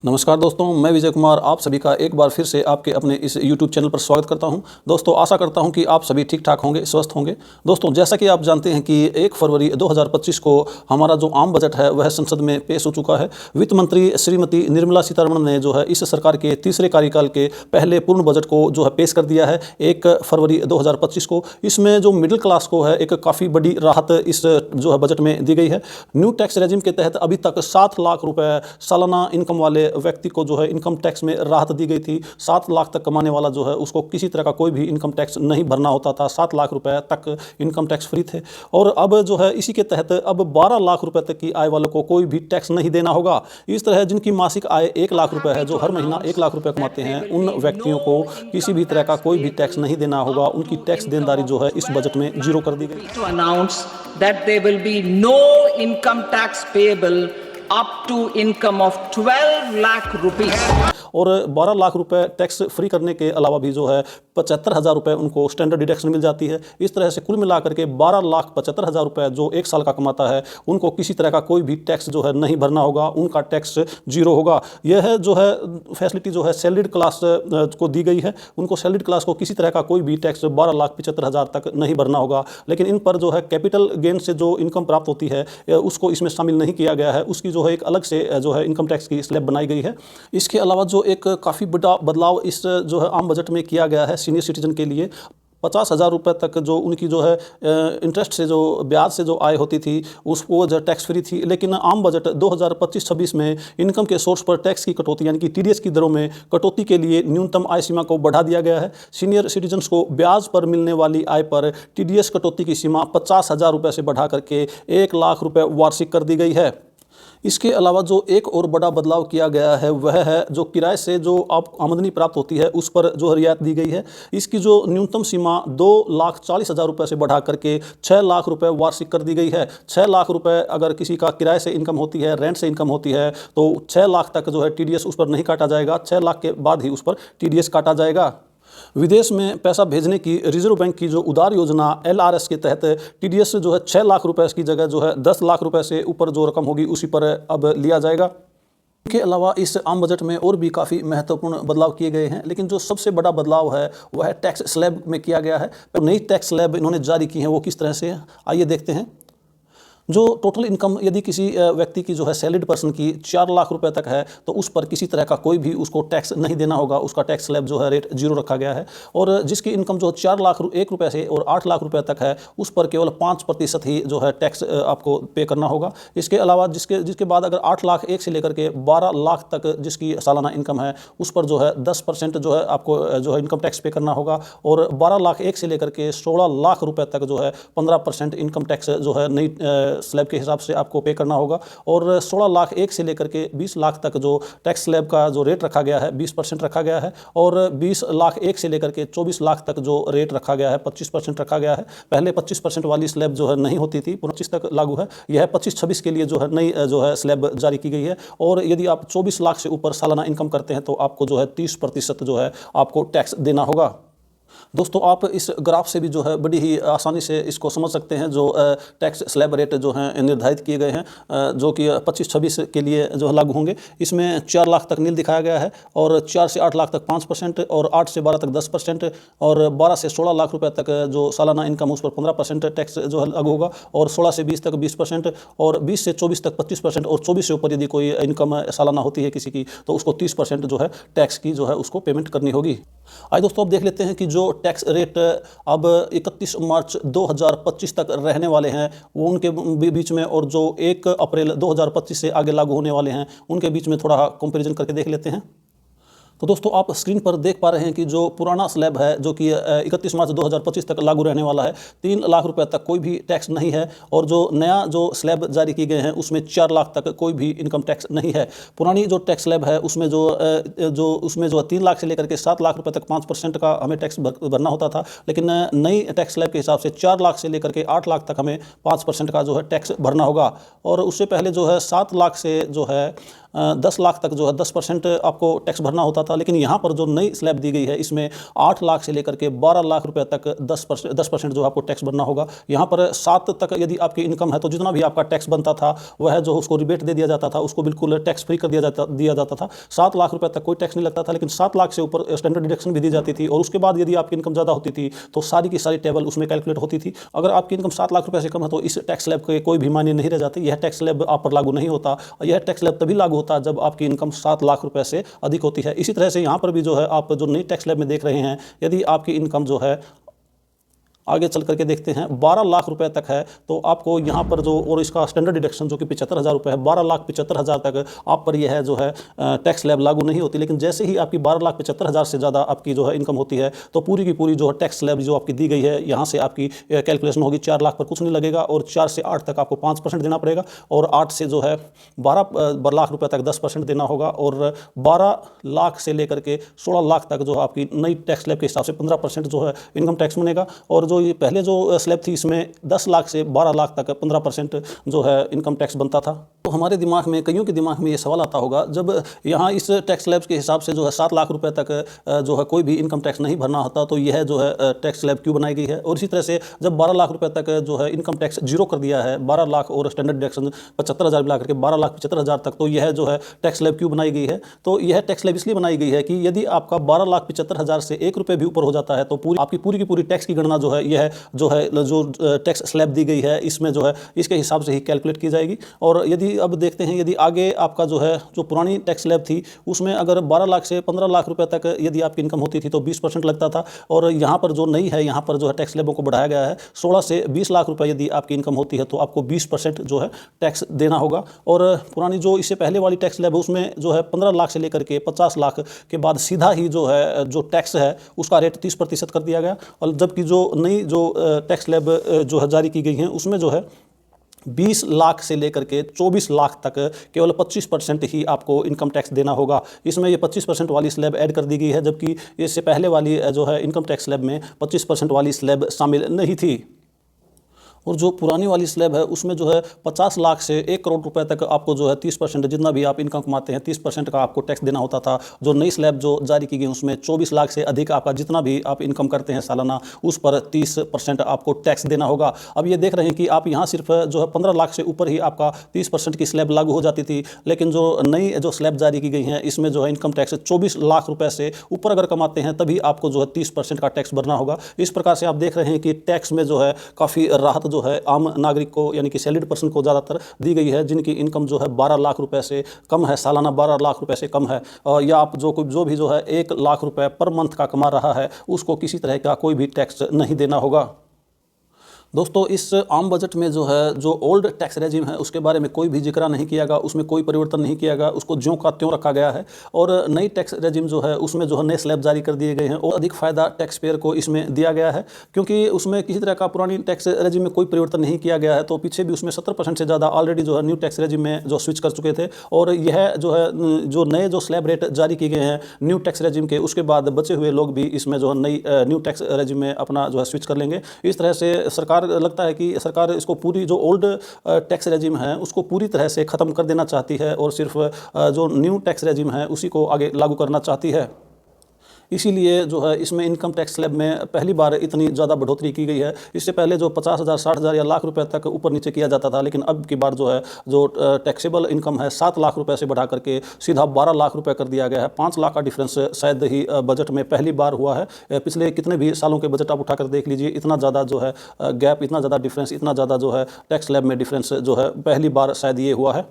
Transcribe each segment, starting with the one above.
नमस्कार दोस्तों, मैं विजय कुमार आप सभी का एक बार फिर से आपके अपने इस YouTube चैनल पर स्वागत करता हूं। दोस्तों, आशा करता हूं कि आप सभी ठीक ठाक होंगे, स्वस्थ होंगे। दोस्तों, जैसा कि आप जानते हैं कि 1 फरवरी 2025 को हमारा जो आम बजट है वह संसद में पेश हो चुका है। वित्त मंत्री श्रीमती निर्मला सीतारमण ने जो है इस सरकार के तीसरे कार्यकाल के पहले पूर्ण बजट को जो है पेश कर दिया है 1 फरवरी 2025 को। इसमें जो मिडिल क्लास को है एक काफ़ी बड़ी राहत इस जो है बजट में दी गई है। न्यू टैक्स रेजिम के तहत अभी तक 7 लाख रुपये सालाना इनकम वाले व्यक्ति को जो है इनकम टैक्स में राहत दी गई थी। 7 लाख तक कमाने वाला जो है उसको किसी तरह का कोई भी इनकम टैक्स नहीं भरना होता था। 7 लाख रुपए तक इनकम टैक्स फ्री थे। और अब जो है इसी के तहत अब 12 लाख रुपए तक की आय वालों को कोई भी टैक्स नहीं देना होगा। इस तरह जिनकी मासिक आय 1 लाख रुपए है, जो हर महीना 1 लाख रुपए कमाते हैं, उन व्यक्तियों को किसी भी तरह का कोई भी टैक्स नहीं देना होगा। उनकी टैक्स देनदारी जो है इस बजट में जीरो कर दी गई। To announce that there will be no income tax payable up to income of 12 lakh rupees. और 12 लाख रुपए टैक्स फ्री करने के अलावा भी जो है 75,000 रुपए उनको स्टैंडर्ड डिडक्शन मिल जाती है। इस तरह से कुल मिलाकर के 12,75,000 रुपए जो 1 साल का कमाता है उनको किसी तरह का कोई भी टैक्स जो है नहीं भरना होगा। उनका टैक्स जीरो होगा। यह है जो है फैसिलिटी जो है सैलरीड क्लास को दी गई है। उनको सैलरीड क्लास को किसी तरह का कोई भी टैक्स 12,75,000 तक नहीं भरना होगा। लेकिन इन पर जो है कैपिटल गेन से जो इनकम प्राप्त होती है उसको इसमें शामिल नहीं किया गया है। उसकी जो है एक अलग से जो है इनकम टैक्स की स्लैब बनाई गई है। इसके अलावा जो एक काफ़ी बड़ा बदलाव इस जो है आम बजट में किया गया है सीनियर सिटीजन के लिए, 50,000 रुपये तक जो उनकी जो है इंटरेस्ट से जो ब्याज से जो आय होती थी उसको जो टैक्स फ्री थी। लेकिन आम बजट 2025-26 में इनकम के सोर्स पर टैक्स की कटौती यानी कि TDS की दरों में कटौती के लिए न्यूनतम आय सीमा को बढ़ा दिया गया है। सीनियर सिटीजन्स को ब्याज पर मिलने वाली आय पर TDS कटौती की सीमा 50,000 रुपये से बढ़ा करके 1 लाख रुपये वार्षिक कर दी गई है। इसके अलावा जो एक और बड़ा बदलाव किया गया है वह है जो किराए से जो आप आमदनी प्राप्त होती है उस पर जो रियायत दी गई है। इसकी जो न्यूनतम सीमा 2,40,000 रुपये से बढ़ा करके 6 लाख रुपए वार्षिक कर दी गई है। 6 लाख रुपए अगर किसी का किराए से इनकम होती है, रेंट से इनकम होती है, तो 6 लाख तक जो है TDS उस पर नहीं काटा जाएगा। 6 लाख के बाद ही उस पर TDS काटा जाएगा। विदेश में पैसा भेजने की रिजर्व बैंक की जो उदार योजना LRS के तहत TDS जो है 6 लाख रुपए की जगह जो है 10 लाख रुपए से ऊपर जो रकम होगी उसी पर अब लिया जाएगा। इसके अलावा इस आम बजट में और भी काफ़ी महत्वपूर्ण बदलाव किए गए हैं। लेकिन जो सबसे बड़ा बदलाव है वह है टैक्स स्लैब में किया गया है। तो नई टैक्स स्लैब इन्होंने जारी की है वो किस तरह से है, आइए देखते हैं। जो टोटल इनकम यदि किसी व्यक्ति की जो है सैलरीड पर्सन की 4 लाख रुपए तक है तो उस पर किसी तरह का कोई भी उसको टैक्स नहीं देना होगा। उसका टैक्स स्लैब जो है रेट जीरो रखा गया है। और जिसकी इनकम जो 4 लाख 1 रुपये से और 8 लाख रुपए तक है उस पर केवल 5% ही जो है टैक्स आपको पे करना होगा। इसके अलावा जिसके बाद अगर 8 लाख 1 से लेकर के 12 लाख तक जिसकी सालाना इनकम है उस पर जो है 10% जो है आपको जो है इनकम टैक्स पे करना होगा। और 12 लाख 1 से लेकर के 16 लाख रुपए तक जो है 15% इनकम टैक्स जो है नई स्लैब के हिसाब से आपको पे करना होगा। और 16 लाख 1 से लेकर के 20 लाख तक जो टैक्स स्लैब का जो रेट रखा गया है 20% रखा गया है। और 20 लाख 1 से लेकर के 24 लाख तक जो रेट रखा गया है 25% रखा गया है। पहले 25% वाली स्लैब जो है नहीं होती थी, 25 तक लागू है। यह 25-26 के लिए जो है नई जो है स्लैब जारी की गई है। और यदि आप 24 लाख से ऊपर सालाना इनकम करते हैं तो आपको जो है 30% जो है आपको टैक्स देना होगा। दोस्तों, आप इस ग्राफ से भी जो है बड़ी ही आसानी से इसको समझ सकते हैं। जो टैक्स स्लैब रेट जो हैं निर्धारित किए गए हैं जो कि 25-26 के लिए जो है लागू होंगे। इसमें 4 लाख तक नील दिखाया गया है और 4 से 8 लाख तक 5% और 8 से 12 तक 10% और 12 से 16 लाख रुपए तक जो सालाना इनकम उस पर 15% टैक्स जो है लागू होगा। और 16 से 20 तक 20% और 20 से 24 तक 25% और 24 से ऊपर यदि कोई इनकम सालाना होती है किसी की तो उसको 30% जो है टैक्स की जो है उसको पेमेंट करनी होगी। आइए दोस्तों, अब देख लेते हैं कि जो टैक्स रेट अब 31 मार्च 2025 तक रहने वाले हैं वो उनके बीच में, और जो 1 अप्रैल 2025 से आगे लागू होने वाले हैं उनके बीच में थोड़ा कंपैरिजन करके देख लेते हैं। तो दोस्तों, आप स्क्रीन पर देख पा रहे हैं कि जो पुराना स्लैब है जो कि 31 मार्च 2025 तक लागू रहने वाला है, 3 लाख रुपए तक कोई भी टैक्स नहीं है। और जो नया जो स्लैब जारी किए गए हैं उसमें 4 लाख तक कोई भी इनकम टैक्स नहीं है। पुरानी जो टैक्स स्लैब है उसमें जो 3 लाख से लेकर के 7 लाख रुपए तक 5% का हमें टैक्स भरना होता था। लेकिन नई टैक्स स्लैब के हिसाब से 4 लाख से लेकर के 8 लाख तक हमें 5% का जो है टैक्स भरना होगा। और उससे पहले जो है 7 लाख से जो है 10 लाख तक जो है 10% आपको टैक्स भरना होता था, लेकिन यहाँ पर जो नई स्लैब दी गई है इसमें 8 लाख से लेकर के 12 लाख रुपए तक 10% जो आपको टैक्स भरना होगा। यहाँ पर 7 तक यदि आपकी इनकम है तो जितना भी आपका टैक्स बनता था वह जो उसको रिबेट दे दिया जाता था, उसको बिल्कुल टैक्स फ्री कर दिया जाता था। 7 लाख रुपए तक कोई टैक्स नहीं लगता था, लेकिन 7 लाख से ऊपर स्टैंडर्ड डिडक्शन भी दी जाती थी। और उसके बाद यदि आपकी इनकम ज़्यादा होती थी तो सारी की सारी टेबल उसमें कैलकुलेट होती थी। अगर आपकी इनकम 7 लाख रुपए से कम है तो इस टैक्स स्लैब के कोई भी मायने नहीं रह जाते। यह टैक्स स्लैब आप पर लागू नहीं होता। यह टैक्स स्लैब तभी लागू होता है जब आपकी इनकम 7 लाख रुपए से अधिक होती है। इसी तरह से यहाँ पर भी जो है आप जो नई टैक्स स्लैब में देख रहे हैं, यदि आपकी इनकम जो है आगे चल करके देखते हैं 12 लाख रुपए तक है तो आपको यहाँ पर जो और इसका स्टैंडर्ड डिडक्शन जो कि 75,000 रुपये है, 12,75,000 तक आप पर यह है जो है टैक्स स्लैब लागू नहीं होती। लेकिन जैसे ही आपकी 12,75,000 से ज़्यादा आपकी जो है इनकम होती है तो पूरी की पूरी जो है टैक्स स्लैब जो आपकी दी गई है यहाँ से आपकी कैलकुलेशन होगी। 4 लाख पर कुछ नहीं लगेगा और 4 से 8 तक आपको 5% देना पड़ेगा और 8 से जो है 12 लाख रुपये तक 10% देना होगा और 12 लाख से लेकर के 16 लाख तक जो आपकी नई टैक्स स्लैब के हिसाब से 15% जो है इनकम टैक्स बनेगा। और जो ये पहले जो स्लैब थी इसमें 10 लाख से 12 लाख तक 15% जो है इनकम टैक्स बनता था। तो हमारे दिमाग में, कईयों के दिमाग में ये सवाल आता होगा, जब यहाँ इस टैक्स स्लैब के हिसाब से जो है 7 लाख रुपए तक जो है कोई भी इनकम टैक्स नहीं भरना होता तो यह जो है टैक्स स्लैब क्यों बनाई गई है। और इसी तरह से जब 12 लाख रुपए तक जो है इनकम टैक्स जीरो कर दिया है, 12 लाख और स्टैंडर्ड डिडक्शन 75,000 मिला करके 12,75,000 तक, तो यह जो है टैक्स स्लैब क्यों बनाई गई है। तो यह टैक्स स्लैब इसलिए बनाई गई है कि यदि आपका 12,75,000 से 1 रुपये भी ऊपर हो जाता है तो आपकी पूरी की पूरी टैक्स की गणना जो है यह जो है जो टैक्स स्लैब दी गई है इसमें जो है इसके हिसाब से ही कैलकुलेट की जाएगी। और यदि अब देखते हैं, यदि आगे आपका जो है जो पुरानी टैक्स स्लैब थी उसमें अगर 12 लाख से 15 लाख रुपए तक यदि आपकी इनकम होती थी तो 20% लगता था। और यहाँ पर जो नई है, यहाँ पर जो है टैक्स स्लैबों को बढ़ाया गया है। 16 से 20 लाख रुपए यदि आपकी इनकम होती है तो आपको 20% जो है टैक्स देना होगा। और पुरानी जो इससे पहले वाली टैक्स स्लैब है उसमें जो है 15 लाख से लेकर के 50 लाख के बाद सीधा ही जो है जो टैक्स है उसका रेट 30% कर दिया गया। और जबकि जो नई जो टैक्स स्लैब जो है जारी की गई हैं उसमें जो है 20 लाख से लेकर के 24 लाख तक केवल 25% ही आपको इनकम टैक्स देना होगा। इसमें ये 25% वाली स्लैब ऐड कर दी गई है, जबकि इससे पहले वाली जो है इनकम टैक्स स्लैब में 25% वाली स्लैब शामिल नहीं थी। और जो पुरानी वाली स्लैब है उसमें जो है 50 लाख से 1 करोड़ रुपए तक आपको जो है 30% जितना भी आप इनकम कमाते हैं 30% का आपको टैक्स देना होता था। जो नई स्लैब जो जारी की गई उसमें 24 लाख से अधिक आपका जितना भी आप इनकम करते हैं सालाना उस पर 30% आपको टैक्स देना होगा। अब ये देख रहे हैं कि आप यहाँ सिर्फ जो है 15 लाख से ऊपर ही आपका 30% की स्लैब लागू हो जाती थी, लेकिन जो नई जो स्लैब जारी की गई है इसमें जो है इनकम टैक्स 24 लाख रुपये से ऊपर अगर कमाते हैं तभी आपको जो है 30% का टैक्स भरना होगा। इस प्रकार से आप देख रहे हैं कि टैक्स में जो है काफ़ी राहत जो है आम नागरिक को यानी कि सैलरीड पर्सन को ज़्यादातर दी गई है, जिनकी इनकम जो है 12 लाख रुपए से कम है, सालाना 12 लाख रुपए से कम है, या आप जो भी जो है 1 लाख रुपए पर मंथ का कमा रहा है उसको किसी तरह का कोई भी टैक्स नहीं देना होगा। दोस्तों, इस आम बजट में जो है जो ओल्ड टैक्स रेजिम है उसके बारे में कोई भी जिक्र नहीं किया गया, उसमें कोई परिवर्तन नहीं किया गया, उसको ज्यों का त्यों रखा गया है। और नई टैक्स रेजिम जो है उसमें जो है नए स्लैब जारी कर दिए गए हैं और अधिक फ़ायदा टैक्स पेयर को इसमें दिया गया है, क्योंकि उसमें किसी तरह का पुरानी टैक्स रेजिम में कोई परिवर्तन नहीं किया गया है। तो पीछे भी उसमें 70% से ज़्यादा ऑलरेडी जो है न्यू टैक्स रेजिम में जो स्विच कर चुके थे। और यह जो है जो नए जो स्लैब रेट जारी किए गए हैं न्यू टैक्स रेजिम के, उसके बाद बचे हुए लोग भी इसमें जो है नई न्यू टैक्स रेजिम में अपना जो है स्विच कर लेंगे। इस तरह से सरकार, लगता है कि सरकार इसको पूरी जो ओल्ड टैक्स रेजिम है उसको पूरी तरह से ख़त्म कर देना चाहती है और सिर्फ जो न्यू टैक्स रेजिम है उसी को आगे लागू करना चाहती है। इसीलिए जो है इसमें इनकम टैक्स स्लैब में पहली बार इतनी ज़्यादा बढ़ोतरी की गई है। इससे पहले जो 50,000, 60,000 या लाख रुपए तक ऊपर नीचे किया जाता था, लेकिन अब की बार जो है जो टैक्सेबल इनकम है 7 लाख रुपए से बढ़ा करके सीधा 12 लाख रुपए कर दिया गया है। 5 लाख का डिफरेंस शायद ही बजट में पहली बार हुआ है। पिछले कितने भी सालों के बजट आप उठाकर देख लीजिए, इतना ज़्यादा जो है गैप, इतना ज़्यादा डिफरेंस, इतना ज़्यादा जो है टैक्स स्लैब में डिफरेंस जो है पहली बार शायद ये हुआ है।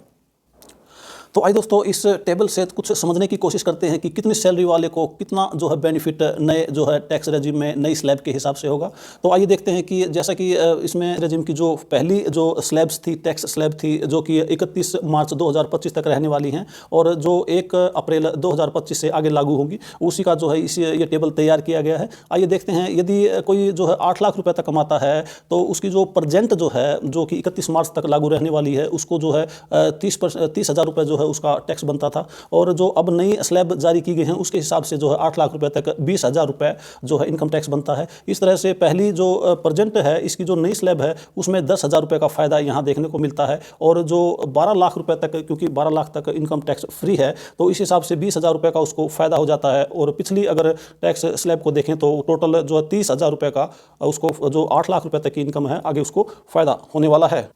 तो आइए दोस्तों, इस टेबल से कुछ समझने की कोशिश करते हैं कि कितनी सैलरी वाले को कितना जो है बेनिफिट नए जो है टैक्स रेजिम में नई स्लैब के हिसाब से होगा। तो आइए देखते हैं कि जैसा कि इसमें रेजिम की जो पहली जो स्लैब्स थी, टैक्स स्लैब थी, जो कि 31 मार्च 2025 तक रहने वाली हैं और जो 1 अप्रैल 2025 से आगे लागू होंगी, उसी का जो है ये टेबल तैयार किया गया है। आइए देखते हैं, यदि कोई जो है 8 लाख रुपये तक कमाता है तो उसकी जो प्रेजेंट जो है, जो कि 31 मार्च तक लागू रहने वाली है, उसको जो है 30,000 रुपये जो है उसका टैक्स बनता था। और जो अब नई स्लैब जारी की गई हैं उसके हिसाब से जो है 8 लाख रुपए तक 20,000 रुपये जो है इनकम टैक्स बनता है। इस तरह से पहली जो प्रेजेंट है इसकी जो नई स्लैब है उसमें 10,000 रुपये का फ़ायदा यहाँ देखने को मिलता है। और जो 12 लाख रुपये तक, क्योंकि 12 लाख तक इनकम टैक्स फ्री है तो इस हिसाब से 20,000 रुपये का उसको फ़ायदा हो जाता है। और पिछली अगर टैक्स स्लैब को देखें तो टोटल जो है 30,000 रुपये का उसको जो 8 लाख रुपये तक की इनकम है आगे उसको फ़ायदा होने वाला है।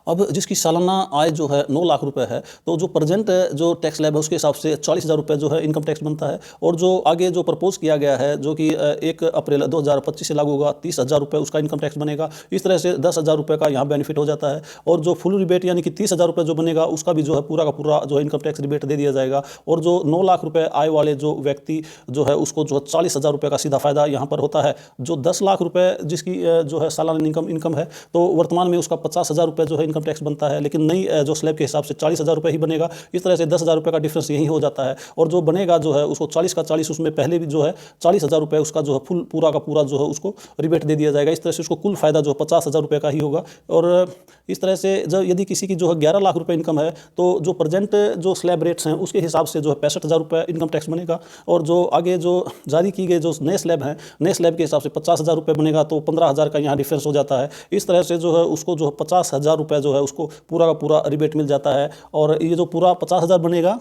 अब जिसकी सालाना आय जो है 9 लाख रुपए है तो जो प्रेजेंट जो टैक्स स्लैब है उसके हिसाब से 40,000 रुपये जो है इनकम टैक्स बनता है। और जो आगे जो प्रपोज किया गया है जो कि 1 अप्रैल 2025 से लागू होगा 30,000 रुपये उसका इनकम टैक्स बनेगा। इस तरह से 10,000 रुपये का यहाँ बेनिफिट हो जाता है। और जो फुल रिबेट यानी कि 30,000 रुपये जो बनेगा उसका भी जो है पूरा का पूरा जो है इनकम टैक्स रिबेट दे दिया जाएगा। और जो 9 लाख रुपये आय वाले जो व्यक्ति जो है उसको जो 40,000 रुपये का सीधा फायदा यहाँ पर होता है। जो 10 लाख रुपये जिसकी जो है सालाना इनकम है तो वर्तमान में उसका 50,000 रुपये जो है इनकम टैक्स बनता है, लेकिन नई जो स्लैब के हिसाब से 40,000 रुपये ही बनेगा। इस तरह से 10,000 रुपये का डिफरेंस यही हो जाता है। और जो बनेगा जो है उसको 40 का 40 उसमें पहले भी जो है 40,000 रुपये उसका जो है फुल पूरा का पूरा जो है उसको रिबेट दे दिया जाएगा। इस तरह से उसको कुल फायदा जो है 50,000 रुपये का ही होगा। और इस तरह से जब यदि किसी की जो है 11 लाख रुपये इनकम है तो जो प्रेजेंट जो स्लैब रेट्स हैं उसके हिसाब से जो है 65,000 रुपये इनकम टैक्स बनेगा। और जो आगे जो जारी की गई जो नए स्लैब हैं नए स्लैब के हिसाब से 50,000 रुपये बनेगा तो 15,000 का यहाँ डिफरेंस हो जाता है। इस तरह से जो है उसको जो 50,000 रुपये जो है उसको पूरा का पूरा रिबेट मिल जाता है। और ये जो पूरा 50,000 बनेगा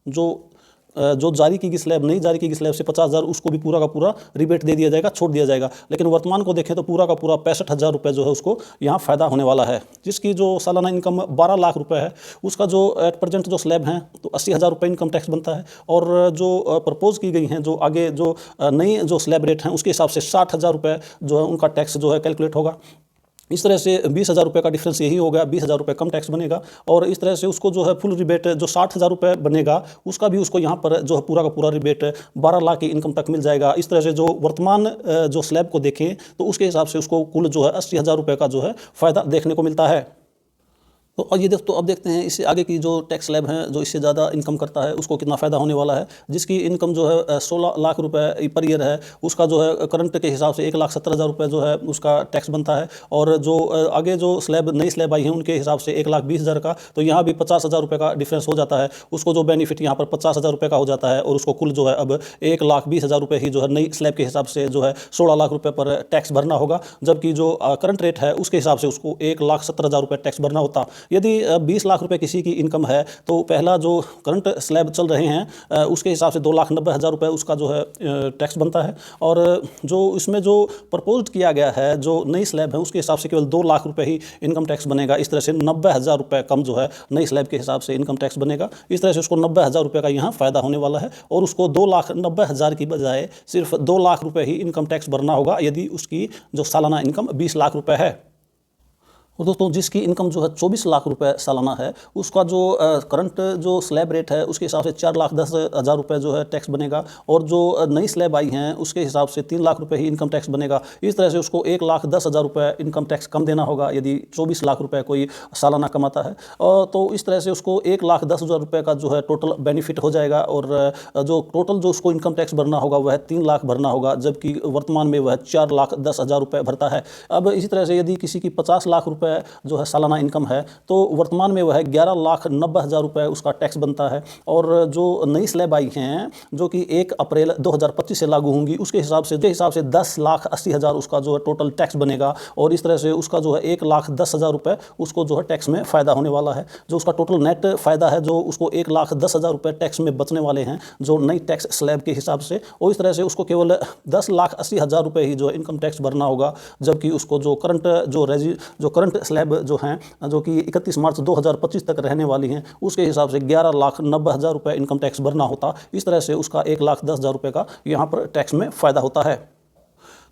जो जारी की गई स्लैब नहीं जारी की गई स्लैब से 50,000 उसको भी पूरा का पूरा रिबेट दे दिया जाएगा, छोड़ दिया जाएगा। लेकिन वर्तमान को देखें तो पूरा का पूरा 65,000 रुपये जो है उसको यहाँ फ़ायदा होने वाला है। जिसकी जो सालाना इनकम 12 लाख रुपये है उसका जो एट प्रेजेंट जो स्लैब हैं तो 80,000 रुपये इनकम टैक्स बनता है। और जो प्रपोज की गई हैं जो आगे जो नई जो स्लैब रेट हैं उसके हिसाब से 60,000 रुपये जो है उनका टैक्स जो है कैलकुलेट होगा। इस तरह से 20,000 रुपये का डिफरेंस यही हो गया, 20,000 रुपये कम टैक्स बनेगा। और इस तरह से उसको जो है फुल रिबेट जो 60,000 रुपये बनेगा उसका भी उसको यहाँ पर जो है पूरा का पूरा रिबेट 12 लाख की इनकम तक मिल जाएगा। इस तरह से जो वर्तमान जो स्लैब को देखें तो उसके हिसाब से उसको कुल जो है 80,000 रुपये का जो है फ़ायदा देखने को मिलता है। तो अब देखते हैं इससे आगे की जो टैक्स स्लैब है जो इससे ज़्यादा इनकम करता है उसको कितना फ़ायदा होने वाला है। जिसकी इनकम जो है 16 लाख रुपए पर ईयर है उसका जो है करंट के हिसाब से 1,70,000 रुपये जो है उसका टैक्स बनता है। और जो आगे जो स्लैब नई स्लैब आई है उनके हिसाब से 1,20,000 का, तो यहाँ भी 50,000 रुपये का डिफरेंस हो जाता है। उसको जो बेनिफिट यहाँ पर 50,000 रुपये का हो जाता है और उसको कुल जो है अब 1,20,000 रुपये ही जो है नई स्लैब के हिसाब से जो है 16 लाख रुपये पर टैक्स भरना होगा। जबकि जो करंट रेट है उसके हिसाब से उसको 1,70,000 रुपये टैक्स भरना होता। यदि 20 लाख रुपए किसी की इनकम है तो पहला जो करंट स्लैब चल रहे हैं उसके हिसाब से 2,90,000 रुपये उसका जो है टैक्स बनता है। और जो इसमें जो प्रपोज्ड किया गया है जो नई स्लैब है उसके हिसाब से केवल 2 लाख रुपये ही इनकम टैक्स बनेगा। इस तरह से 90,000 रुपये कम जो है नई स्लैब के हिसाब से इनकम टैक्स बनेगा। इस तरह से उसको 90,000 रुपये का यहाँ फ़ायदा होने वाला है। और उसको 2,90,000 की बजाय सिर्फ 2 लाख रुपये ही इनकम टैक्स भरना होगा यदि उसकी जो सालाना इनकम 20 लाख रुपये है। और दोस्तों जिसकी इनकम जो है 24 लाख रुपए सालाना है उसका जो करंट जो स्लैब रेट है उसके हिसाब से 4,10,000 रुपये जो है टैक्स बनेगा। और जो नई स्लैब आई हैं उसके हिसाब से 3 लाख रुपये ही इनकम टैक्स बनेगा। इस तरह से उसको 1,10,000 रुपये इनकम टैक्स कम देना होगा यदि 24 लाख रुपये कोई सालाना कमाता है। तो इस तरह से उसको 1,10,000 रुपये का जो है टोटल बेनिफिट हो जाएगा। और जो टोटल जो उसको इनकम टैक्स भरना होगा वह 3 लाख भरना होगा, जबकि वर्तमान में वह 4,10,000 रुपये भरता है। अब इसी तरह से यदि किसी की 50 लाख रुपये जो है सालाना इनकम है तो वर्तमान में वह 11,90,000 रुपये उसका टैक्स बनता है। और जो नई स्लैब आई हैं जो कि 1 अप्रैल 2025 से लागू होंगी उसके हिसाब से 10,80,000 उसका जो है टोटल टैक्स बनेगा। और इस तरह से उसका जो है 1,10,000 रुपये उसको जो है टैक्स में फ़ायदा होने वाला है। जो उसका टोटल नेट फ़ायदा है जो उसको 1,10,000 रुपये टैक्स में बचने वाले हैं जो नई टैक्स स्लैब के हिसाब से। और इस तरह से उसको केवल 10,80,000 रुपये ही जो इनकम टैक्स भरना होगा, जबकि उसको जो करंट स्लैब जो हैं जो कि 31 मार्च 2025 तक रहने वाली हैं उसके हिसाब से 11,90,000 रुपये इनकम टैक्स भरना होता। इस तरह से उसका 1,10,000 रुपये का यहाँ पर टैक्स में फ़ायदा होता है।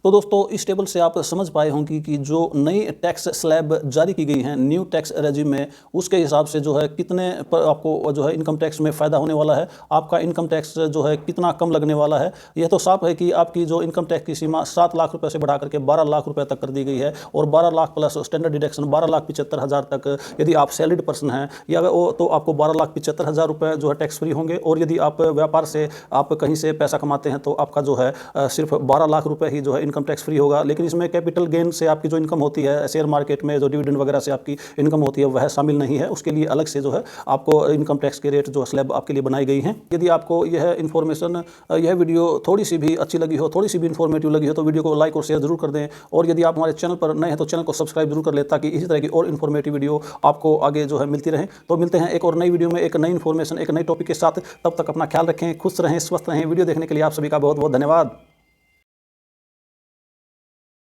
तो दोस्तों इस टेबल से आप समझ पाए होंगे कि जो नई टैक्स स्लैब जारी की गई हैं न्यू टैक्स रेजिम में उसके हिसाब से जो है कितने पर आपको जो है इनकम टैक्स में फ़ायदा होने वाला है, आपका इनकम टैक्स जो है कितना कम लगने वाला है। यह तो साफ है कि आपकी जो इनकम टैक्स की सीमा 7 लाख रुपये से बढ़ा करके 12 लाख रुपये तक कर दी गई है। और 12 लाख प्लस स्टैंडर्ड डिडक्शन 12,75,000 तक यदि आप सैलरीड पर्सन हैं या तो आपको 12,75,000 रुपये जो है टैक्स फ्री होंगे। और यदि आप व्यापार से आप कहीं से पैसा कमाते हैं तो आपका जो है सिर्फ 12 लाख रुपये ही जो है इनकम टैक्स फ्री होगा। लेकिन इसमें कैपिटल गेन से आपकी जो इनकम होती है, शेयर मार्केट में जो डिविडेंड वगैरह से आपकी इनकम होती है, वह शामिल नहीं है। उसके लिए अलग से जो है आपको इनकम टैक्स के रेट जो स्लैब आपके लिए बनाई गई हैं। यदि आपको यह इन्फॉर्मेशन, यह वीडियो थोड़ी सी भी अच्छी लगी हो, थोड़ी सी भी इन्फॉर्मेटिव लगी हो, तो वीडियो को लाइक और शेयर जरूर कर दें। और यदि आप हमारे चैनल पर नए हैं तो चैनल को सब्सक्राइब जरूर कर लें, ताकि इसी तरह की और इन्फॉर्मेटिव वीडियो आपको आगे जो है मिलती रहे। तो मिलते हैं एक और नई वीडियो में, एक नई इन्फॉर्मेशन, एक नई टॉपिक के साथ। तब तक अपना ख्याल रखें, खुश रहें, स्वस्थ रहें। वीडियो देखने के लिए आप सभी का बहुत बहुत धन्यवाद।